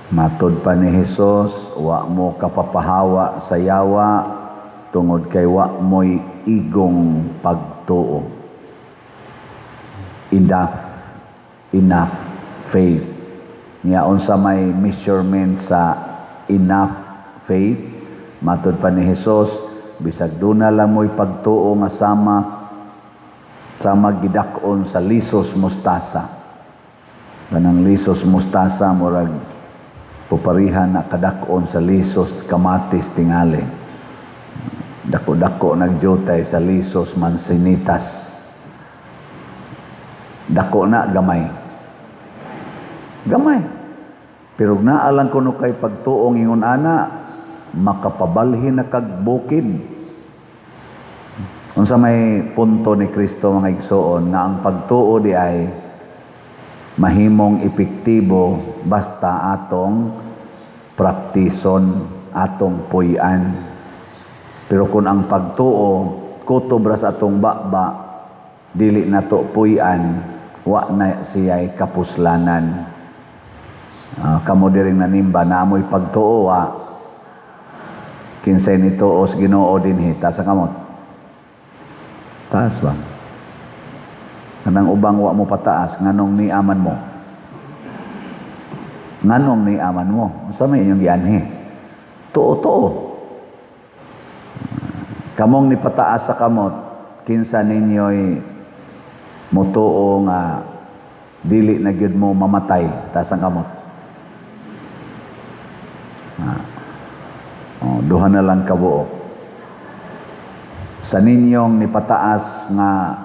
Matod pa ni Hesus, wa mo kapapahawa sa yawa tungod kay wa mo'y igong pagtuo. Enough faith. Nga unsa may measurement sa enough faith, matod pa ni Hesus, bisag duna lang mo'y pagtuo nga sama gidakon sa lisos mustasa. Kanang lisos mustasa murag puparihan na kadakon sa lisos kamatis tingali. Dako-dako nagjutay sa lisos mansinitas. Dako na gamay. Pero naalang kuno kay pagtuong ingon ana, makapabalhin na kag bukid. Unsa may punto ni Kristo mga igsoon nga ang pagtuo di ay mahimong epektibo basta atong praktison, atong puy-an. Pero kung ang pagtuo kutob ra sa atong baba, dili nato puy-an, wa na siya'y kapuslanan. Kamo diring nanimba na amoy pagtuo wa kinsay nituos Ginoo dinhi ta sa kamot. Taas ba? Kanang ubang wa mo pataas, nganong ni aman mo? Nganong ni aman mo? Sa may inyong gianhi. Tuo. Kamong ni pataas sa kamot, kinsa ninyo'y mutuo nga dili na gyud mo mamatay ta sa kamot. Duha na lang kabuok. Sa ninyong ni pataas nga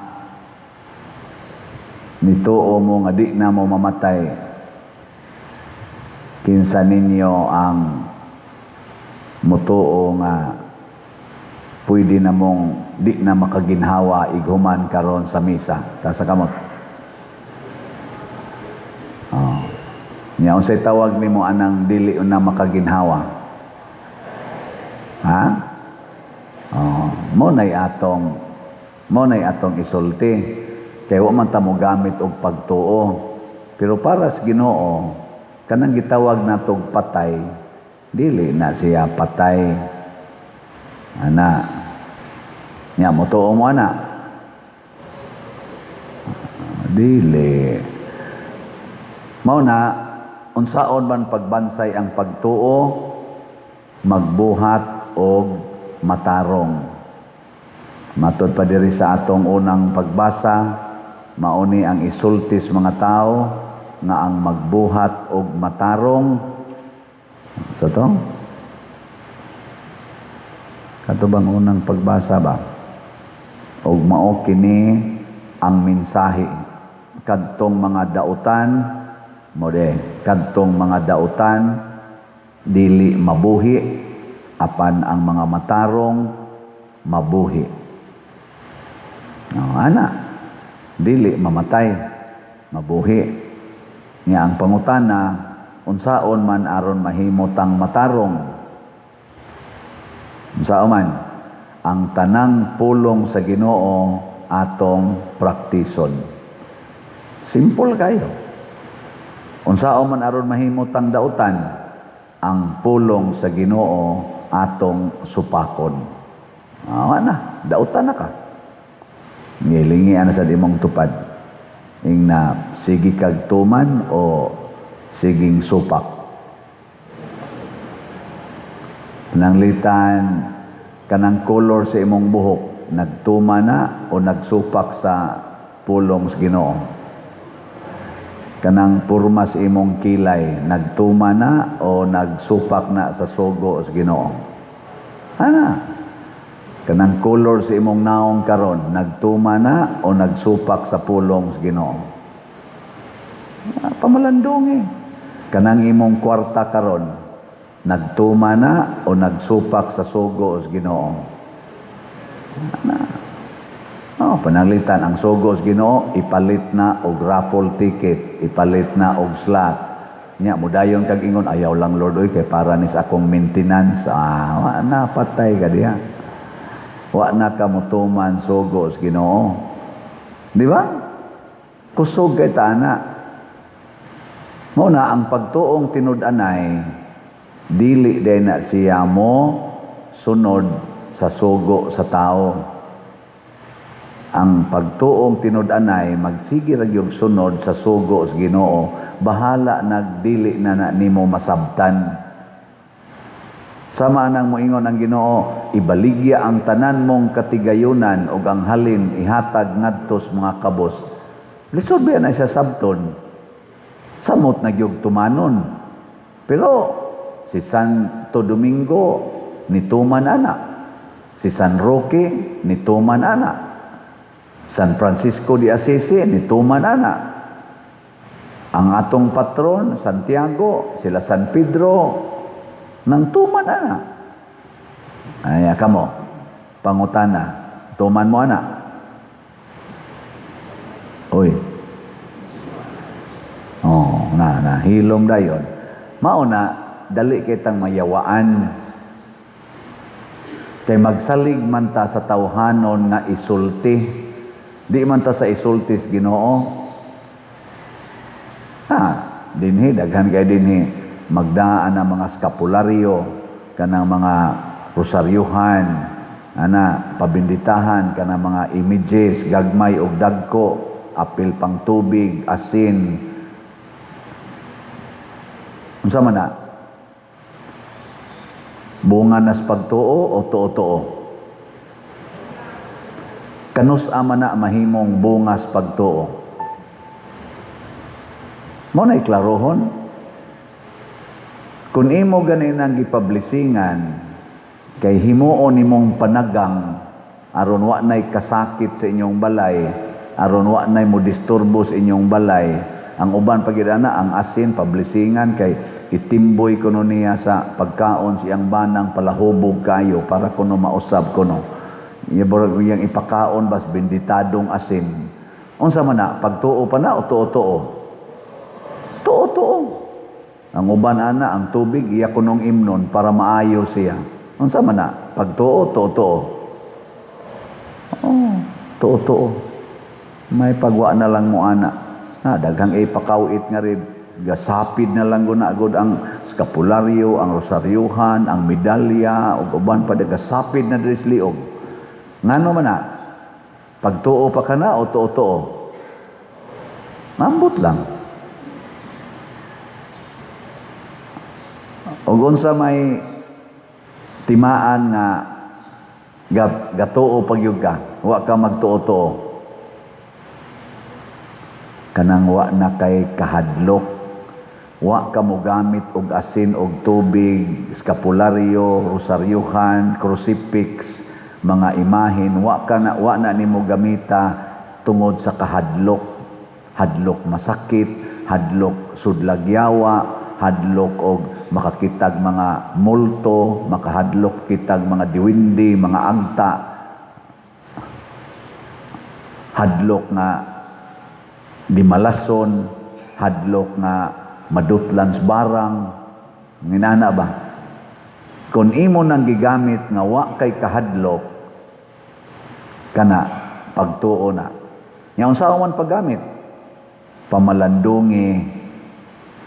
nituo mo nga di na mo mamatay, kinsa ninyo ang mutuo nga pwede na mong di na makaginhawa ighuman karon sa misa ta sa kamot. Nya unsay tawag nimo anang dili na makaginhawa? Ha? Mo nay atong isulti. Kaya wa man ta mo gamit og pagtuo. Pero para sa Ginoo, kanang gitawag natog patay, dili na siya patay. Ana. Nya mo tuo mo ana. Dili. Mao na unsaon man pagbansay ang pagtuo, magbuhat og matarong. Matod pa diri sa atong unang pagbasa, mauni ang isultis mga tao nga ang magbuhat og matarong sa to. Kato bang unang pagbasa ba? Og mao kini ang mensahe kadtong mga dautan kadtong mga dautan dili mabuhi apan ang mga matarong mabuhi. Ana, dili mamatay, mabuhi. Nga ang pangutana, unsaon man aron mahimutang matarong? Unsaon man? Ang tanang pulong sa Ginoo atong praktison. Simple kayo. Unsaon man aron mahimutang dautan? Ang pulong sa Ginoo atong supakon. Ana, dautan na ka. Ngilingi ana sa imong tupad. Ing na sige kag tuman o siging supak. Nanglitan kanang color sa imong buhok, nagtuma na o nagsupak sa pulong sa Ginoo. Kanang purma sa imong kilay, nagtuma na o nagsupak na sa sugo sa Ginoo. Ana, kanang color sa imong naong karon, nagtuma na o nagsupak sa pulong sa Ginoo. Pamalandong Kanang imong kwarta karon, nagtuma na o nagsupak sa sugo sa Ginoo. Pananglitan ang sugo sa Ginoo, ipalit na og raffle ticket, ipalit na og slot. Nya mudayon kag ingon, ayaw lang Lord oy kay para ni sa akong maintenance. Wa na patay ka diha. Wa na ka mutuman sugo sa Ginoo. Di ba? Kusog kay ta ana. Muna ang pagtuong tinud-anay dili day na siya mo sunod sa sugo sa tao. Ang pagtuong tinud-anay magsige ra gyud sunod sa sugo sa Ginoo, bahala nagdili na nimo masabtan. Sama nang moingon ang Ginoo, ibaligya ang tanan mong katigayunan ug ang halin ihatag ngadtos mga kabos. Lisod ba na siya sabton? Samot na gyud tumanon. Pero si Santo Domingo nituman ana. Si San Roque nituman ana. San Francisco de Assisi nituman ana. Ang atong patron Santiago, sila San Pedro nang tuman ana. Ay kamo pangutana, tuman mo ana. Oy. Oh, na hilom dayon. Mao na dali kitang mayawaan. Kay magsalig man ta sa tawhanon nga isulti. Di man ta sa isulti sa Ginoo. Dinhi daghan kay dinhi magdaan ang mga skapularyo kanang mga rosaryuhan ana pabinditahan kanang mga images gagmay og dagko, apil pang tubig, asin. Unsa man na? Bunga nas pagtuo o tuo-tuo? Kanus ama na mahimong bungas pagtuo. Mo na iklarohon. Kung imo ganin ang gipablisingan, kay himuon imong panagang, aron wa na'y kasakit sa inyong balay, aron wa na'y mo disturbo sa inyong balay, ang uban pagidana, ang asin, pablisingan, kay itimboy kuno niya sa pagkaon siyang banang palahubog kayo, para kuno mausab kuno. Yang ipakaon bas benditadong asin. Unsa man na, pagtuo pa na o tuo-tuo? Tuo-tuo. Ang uban ana, ang tubig, iya kunong imnon para maayo siya. Unsa man na? Pagtuo, tuo-tuo. Oh, tuo-tuo. May pagwa na lang mo ana. Daghang ipakawit nga rin. Gasapid na lang gunagod ang skapularyo, ang rosaryuhan, ang medalya, o uban pa gasapid na dres liog. Ngano man na? Pagtuo pa ka na o tuo-tuo? Mambot lang. O unsa may timaan nga gatuo pagyud ka, wa ka magtuo-tuo. Kanang wa na kay kahadlok, wa ka mo gamit og asin og tubig, skapularyo, rosaryuhan, crucifix, mga imahin, wa na nimo gamita tungod sa kahadlok. Hadlok masakit, hadlok sudlagyawa, hadlok og makakitag mga multo, makahadlok kitag mga diwindi, mga agta, hadlok nga dimalason, hadlok nga madutlans barang, nginana ba? Kung imo nang gigamit nga wa kay kahadlok, kana pagtuo na. Nya unsa man paggamit? Pamalandungi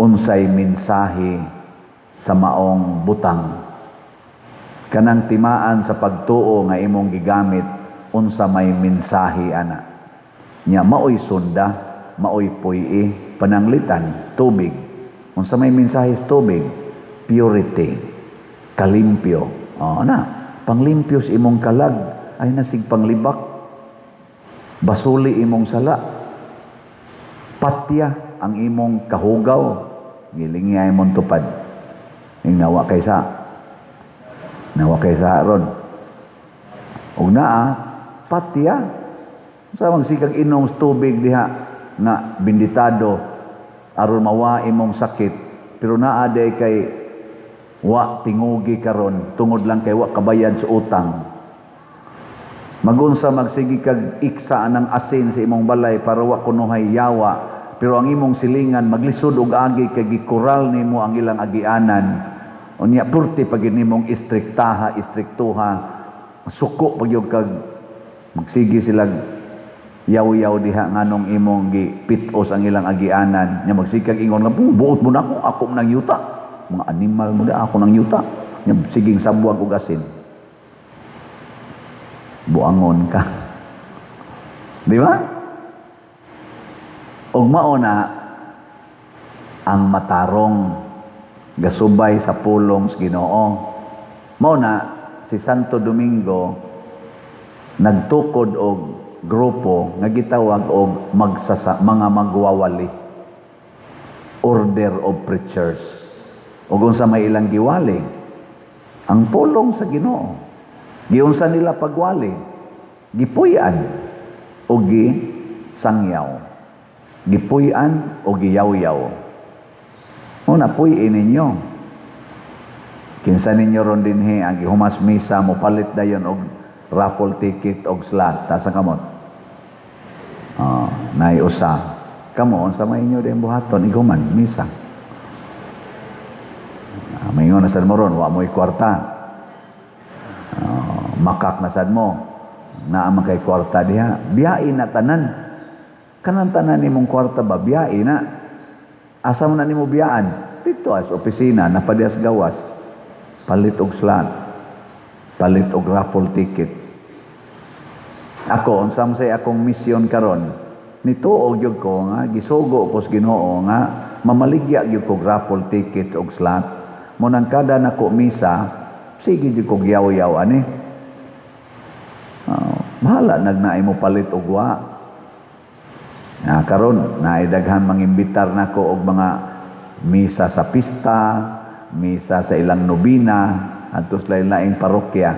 unsay mensahe sa maong butang. Kanang timaan sa pagtuo nga imong gigamit unsa may mensahe ana. Nya maoy sunda, maoy puy pananglitan, tubig. Unsa may mensahe sa tubig? Purity, kalimpyo. Panglimpyo sa imong kalag ay nasig panglibak. Basuli imong sala. Patya ang imong kahugaw, gilingi ay imong tupad. Ing nawa kaysa ron. Og naa patya sa magsikag inom sa tubig diha nga binditado aron mawa imong sakit, pero naa day kay wa tingugi karon tungod lang kay wa kabayad sa utang. Magunsa magsigi kag iksa ng asin sa imong balay para wa kunuhay yawa, pero ang imong silingan maglisod og agi kay gikural nimo ang ilang agianan. Unya purti pag nimong istriktuha, suko pag yung kag magsigi sila yaw-yaw diha nganong imong gipitos ang ilang agianan nya magsikag ingon nga buot mo na ako nang yuta mga animal mo na ako nang yuta nya siging sabuag og asin buangon ka di ba ug mao na ang matarong gasubay sa pulong sa Ginoo mao na si Santo Domingo nagtukod og grupo nga gitawag og mga magwawali order of preachers ug unsa may ilang giwali ang pulong sa Ginoo giunsa nila pagwali gipuy-an o gisangyaw gipuy-an o giyaw-yaw una puy-in ninyo kinsa ninyo ron dinhi ang gihumas misa mo palit dayon og raffle ticket og slot ta sa kamot nay usa kamo unsa may inyo din buhaton iguman misa maingon na sad mo ron wa mo'y kwarta makak na sad mo naa man kay kwarta diha biyain na tanan kanang tanan nimong kwarta ba biyain na asa man na nimo biyaan dito as opisina na padiyas gawas palit og slot palit og raffle tickets ako unsa man say akong misyon karon nituog gyud ko nga gisugo ko sa Ginoo nga mamaligya gyud ko raffle tickets og slot mo nang kada nako misa sige gyud ko giyaw-yaw ani bahala nagnaay mo palit og wa karon naay daghan mangimbitar nako og mga misa sa pista misa sa ilang nobina adto sa lain-laing parokya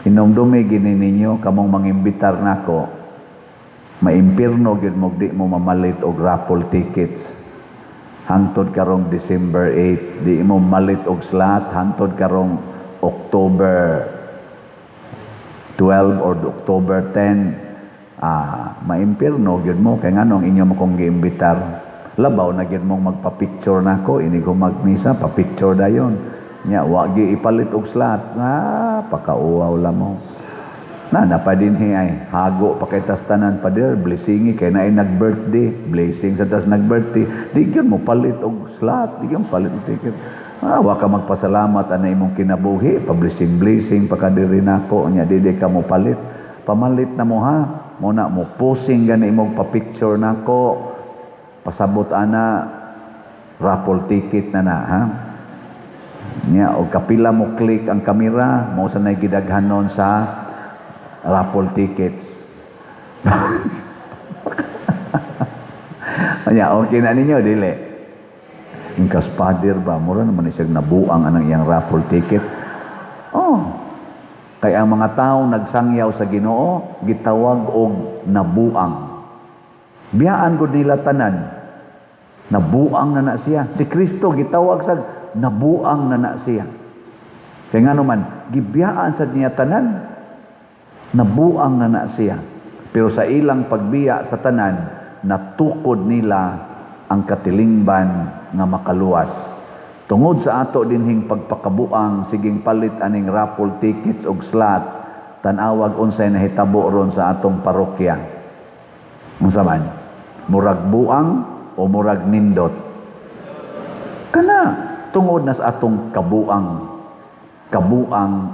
hinumdumi gini ninyo kamong mangimbitar nako maimpirno gyud mo di mo mamalit og raffle tickets hangtod karong December 8 di mo malit og slot hangtod karong October 12 or October 10 maimpirno gyud mo kay nganong inyo mo kong giimbitar labaw na gyud mong magpa-picture nako ini ko magmisa pa-picture dayon nya wa gi ipalit og slot pakauwaw la mo na pa dinhi ay hago pa kay tas tanan pa der blessingi kay naay nag-birthday blessing sa tas nag-birthday di gyud mo palit og slot di gyud palit og ticket wa ka magpasalamat ana imong kinabuhi pa blessing pa kadiri nako nya di ka mo palit pamalit na mo ha mo na mo posing gani imong pa-picture nako pasabot ana raffle ticket na ha nya o kapila mo click ang kamera mo sa nay gidaghanon sa raffle tickets nya okay na ninyo dili ingkas pader ba mura naman siya nabuang anang iyang raffle ticket kay ang mga tao nagsangyaw sa Ginoo gitawag og nabuang biyaan gud nila tanan nabuang na siya si Kristo gitawag sa nabuang na siya kay ngano man gibiyaan sa niya tanan nabuang na siya pero sa ilang pagbiya sa tanan natukod nila ang katilingban nga makaluwas tungod sa ato dinhing pagpakabuang siging palit aning raffle tickets og slots tan-awag unsay nahitabo ron sa atong parokya unsa man murag buang o murag nindot kana tungod na sa atong kabuang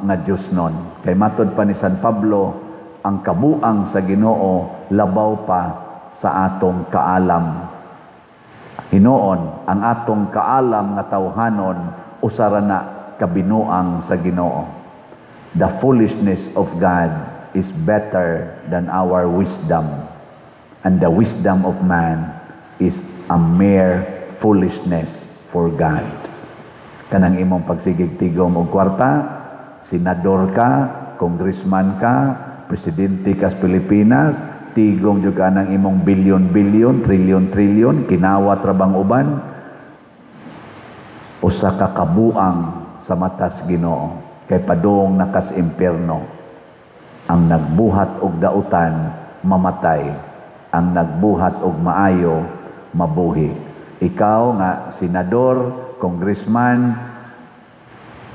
nga Dios nun kay matod pa ni San Pablo ang kabuang sa Ginoo labaw pa sa atong kaalam Hinoon ang atong kaalam nga tawhanon usara na kabinuang sa Ginoo the foolishness of God is better than our wisdom and the wisdom of man is a mere foolishness for God kanang imong pagsigig-tigom og kwarta senador ka congressman ka presidente ka sa Pilipinas tigom jud ka nang imong bilyon-bilyon trilyon-trilyon kinawat rabang uban usa ka kabuang sa matas Ginoo kay padung nakas impierno ang nagbuhat og dautan mamatay ang nagbuhat og maayo mabuhi ikaw nga senador congressman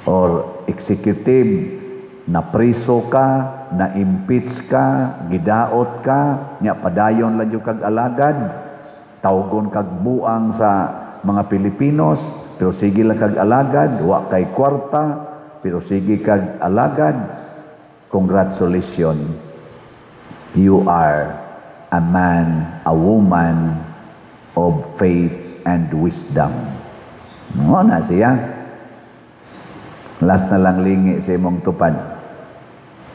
or executive na priso ka na-impeach ka, gidaot ka, nya padayon lang yung kag alagad, tawgon kag buang sa mga Pilipinos, pero sige lang kag alagad, wa kay kwarta, pero sige kag alagad, congratulations. You are a man, a woman of faith and wisdom. Mo na siya. Last na lang lingi sa imong tupad.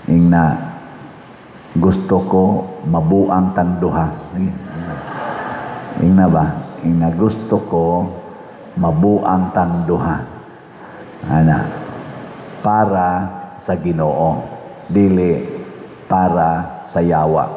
Ing na gusto ko mabuang tang duha. Ing na ba? Ing na gusto ko mabuang tang duha. Ana, para sa Ginoo, dili para sa yawa.